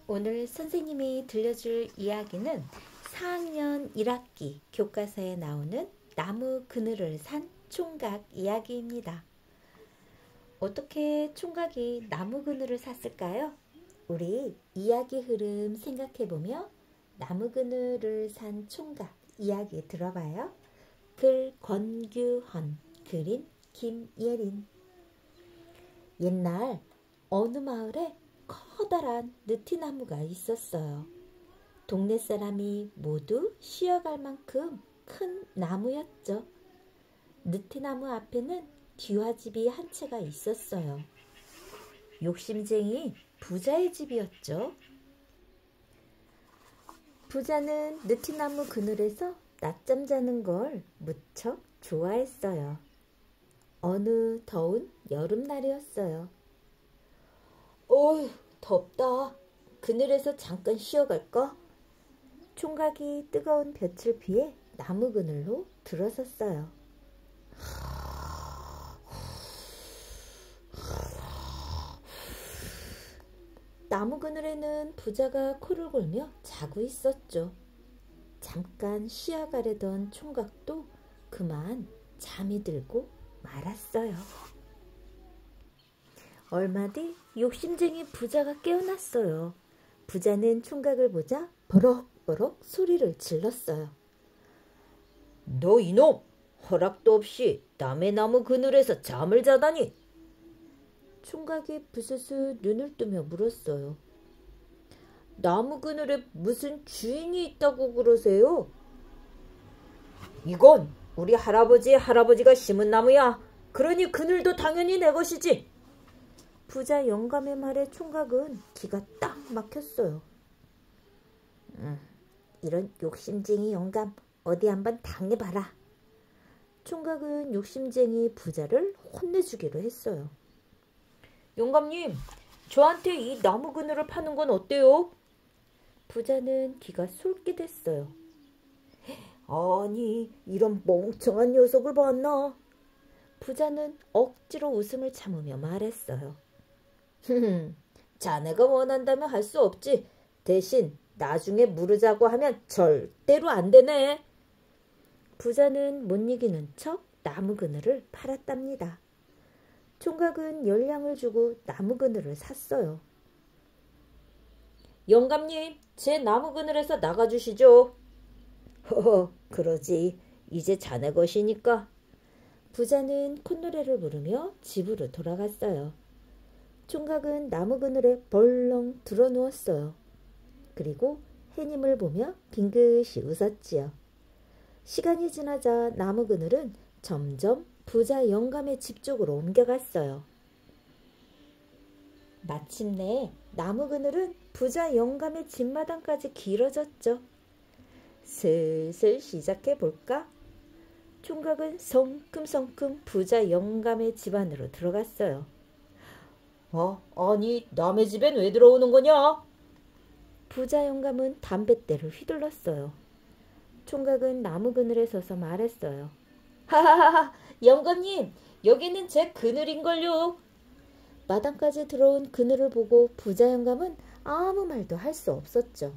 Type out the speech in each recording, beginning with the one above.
오늘 선생님이 들려줄 이야기는 4학년 1학기 교과서에 나오는 나무 그늘을 산 총각 이야기입니다. 어떻게 총각이 나무 그늘을 샀을까요? 우리 이야기 흐름 생각해보며 나무 그늘을 산 총각 이야기 들어봐요. 글 권규헌, 그림 김예린. 옛날 어느 마을에 커다란 느티나무가 있었어요. 동네 사람이 모두 쉬어갈 만큼 큰 나무였죠. 느티나무 앞에는 뒤와집이 한 채가 있었어요. 욕심쟁이 부자의 집이었죠. 부자는 느티나무 그늘에서 낮잠 자는 걸 무척 좋아했어요. 어느 더운 여름날이었어요. 어휴, 덥다. 그늘에서 잠깐 쉬어갈까? 총각이 뜨거운 볕을 피해 나무 그늘로 들어섰어요. 나무 그늘에는 부자가 코를 골며 자고 있었죠. 잠깐 쉬어가려던 총각도 그만 잠이 들고 말았어요. 얼마 뒤 욕심쟁이 부자가 깨어났어요. 부자는 총각을 보자 버럭버럭 소리를 질렀어요. 너 이놈! 허락도 없이 남의 나무 그늘에서 잠을 자다니! 총각이 부스스 눈을 뜨며 물었어요. 나무 그늘에 무슨 주인이 있다고 그러세요? 이건 우리 할아버지가 심은 나무야. 그러니 그늘도 당연히 내 것이지. 부자 영감의 말에 총각은 기가 딱 막혔어요. 이런 욕심쟁이 영감 어디 한번 당해봐라. 총각은 욕심쟁이 부자를 혼내주기로 했어요. 영감님, 저한테 이 나무 그늘을 파는 건 어때요? 부자는 기가 솔깃했어요. 아니, 이런 멍청한 녀석을 봤나? 부자는 억지로 웃음을 참으며 말했어요. 자네가 원한다면 할 수 없지. 대신 나중에 물으자고 하면 절대로 안 되네. 부자는 못 이기는 척 나무 그늘을 팔았답니다. 총각은 열량을 주고 나무 그늘을 샀어요. 영감님, 제 나무 그늘에서 나가주시죠. 허허, 그러지. 이제 자네 것이니까. 부자는 콧노래를 부르며 집으로 돌아갔어요. 총각은 나무 그늘에 벌렁 드러누웠어요. 그리고 해님을 보며 빙긋이 웃었지요. 시간이 지나자 나무 그늘은 점점 부자 영감의 집 쪽으로 옮겨갔어요. 마침내 나무 그늘은 부자 영감의 집마당까지 길어졌죠. 슬슬 시작해볼까? 총각은 성큼성큼 부자 영감의 집 안으로 들어갔어요. 아니, 남의 집엔 왜 들어오는 거냐? 부자 영감은 담뱃대를 휘둘렀어요. 총각은 나무 그늘에 서서 말했어요. 하하하하, 영감님, 여기는 제 그늘인걸요. 마당까지 들어온 그늘을 보고 부자 영감은 아무 말도 할 수 없었죠.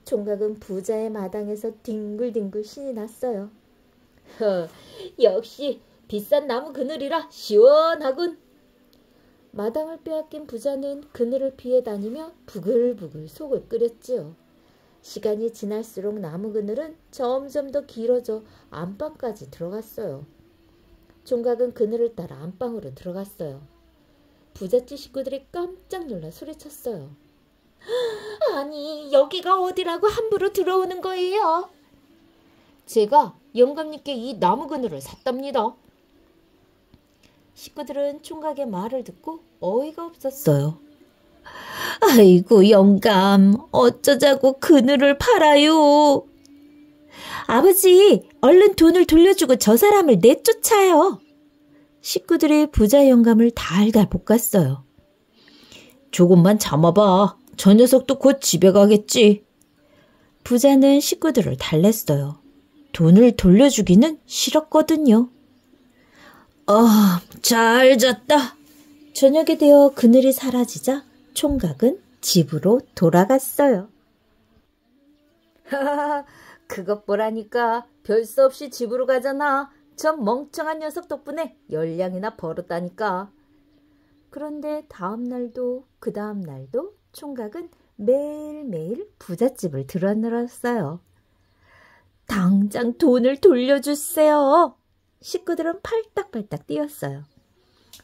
총각은 부자의 마당에서 뒹굴뒹굴 신이 났어요. 역시 비싼 나무 그늘이라 시원하군. 마당을 빼앗긴 부자는 그늘을 피해 다니며 부글부글 속을 끓였지요. 시간이 지날수록 나무 그늘은 점점 더 길어져 안방까지 들어갔어요. 총각은 그늘을 따라 안방으로 들어갔어요. 부잣집 식구들이 깜짝 놀라 소리쳤어요. 아니, 여기가 어디라고 함부로 들어오는 거예요? 제가 영감님께 이 나무 그늘을 샀답니다. 식구들은 총각의 말을 듣고 어이가 없었어요. 아이고, 영감, 어쩌자고 그늘을 팔아요. 아버지, 얼른 돈을 돌려주고 저 사람을 내쫓아요. 식구들이 부자 영감을 달달 볶았어요. 조금만 참아봐. 저 녀석도 곧 집에 가겠지. 부자는 식구들을 달랬어요. 돈을 돌려주기는 싫었거든요. 잘 잤다. 저녁이 되어 그늘이 사라지자 총각은 집으로 돌아갔어요. 하하하, 그것 보라니까 별 수 없이 집으로 가잖아. 저 멍청한 녀석 덕분에 10냥이나 벌었다니까. 그런데 다음 날도 그 다음 날도 총각은 매일매일 부잣집을 드러늘었어요. 당장 돈을 돌려주세요. 식구들은 팔딱팔딱 뛰었어요.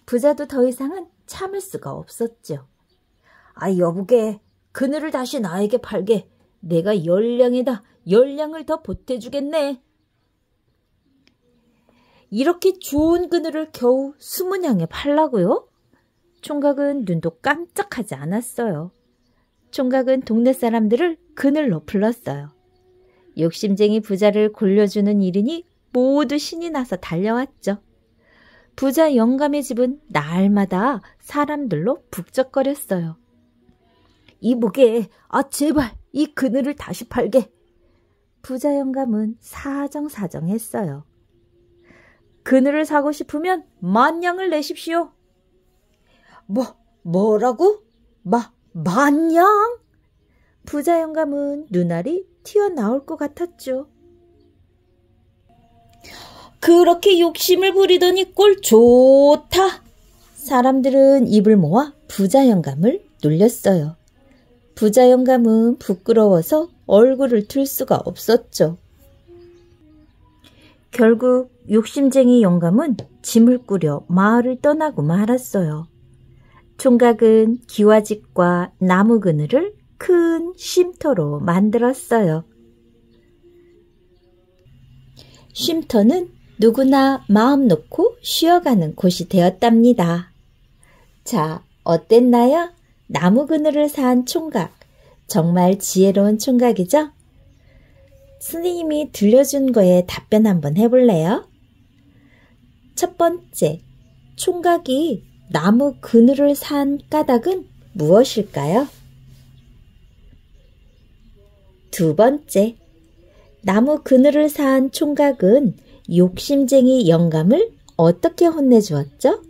부자도 더 이상은 참을 수가 없었죠. 아, 여보게, 그늘을 다시 나에게 팔게. 내가 10냥에다 10냥을 더 보태주겠네. 이렇게 좋은 그늘을 겨우 20냥에 팔라고요? 총각은 눈도 깜짝하지 않았어요. 총각은 동네 사람들을 그늘로 불렀어요. 욕심쟁이 부자를 골려주는 일이니 모두 신이 나서 달려왔죠. 부자 영감의 집은 날마다 사람들로 북적거렸어요. 이보게, 제발 이 그늘을 다시 팔게. 부자 영감은 사정사정했어요. 그늘을 사고 싶으면 10,000냥을 내십시오. 뭐라고? 10,000냥? 부자 영감은 눈알이 튀어나올 것 같았죠. 그렇게 욕심을 부리더니 꼴 좋다. 사람들은 입을 모아 부자 영감을 놀렸어요. 부자 영감은 부끄러워서 얼굴을 들 수가 없었죠. 결국 욕심쟁이 영감은 짐을 꾸려 마을을 떠나고 말았어요. 총각은 기와집과 나무 그늘을 큰 쉼터로 만들었어요. 쉼터는 누구나 마음 놓고 쉬어가는 곳이 되었답니다. 자, 어땠나요? 나무 그늘을 산 총각. 정말 지혜로운 총각이죠? 선생님이 들려준 거에 답변 한번 해볼래요? 첫 번째, 총각이 나무 그늘을 산 까닭은 무엇일까요? 두 번째, 나무 그늘을 산 총각은 욕심쟁이 영감을 어떻게 혼내주었죠?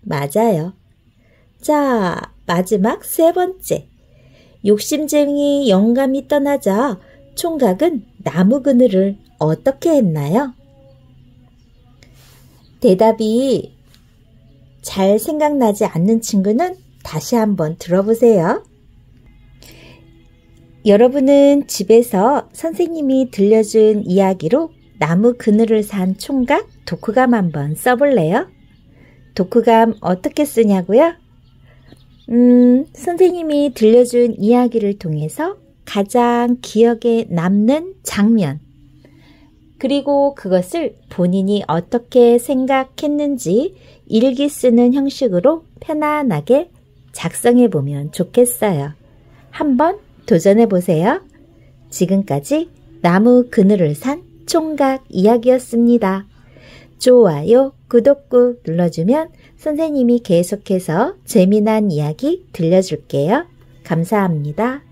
맞아요. 자, 마지막 세 번째. 욕심쟁이 영감이 떠나자 총각은 나무 그늘을 어떻게 했나요? 대답이 잘 생각나지 않는 친구는 다시 한번 들어보세요. 여러분은 집에서 선생님이 들려준 이야기로 나무 그늘을 산 총각 독후감 한번 써볼래요? 독후감 어떻게 쓰냐고요? 선생님이 들려준 이야기를 통해서 가장 기억에 남는 장면, 그리고 그것을 본인이 어떻게 생각했는지 일기 쓰는 형식으로 편안하게 작성해 보면 좋겠어요. 한번 도전해 보세요. 지금까지 나무 그늘을 산 총각 이야기였습니다. 좋아요, 구독 꾹 눌러주면 선생님이 계속해서 재미난 이야기 들려줄게요. 감사합니다.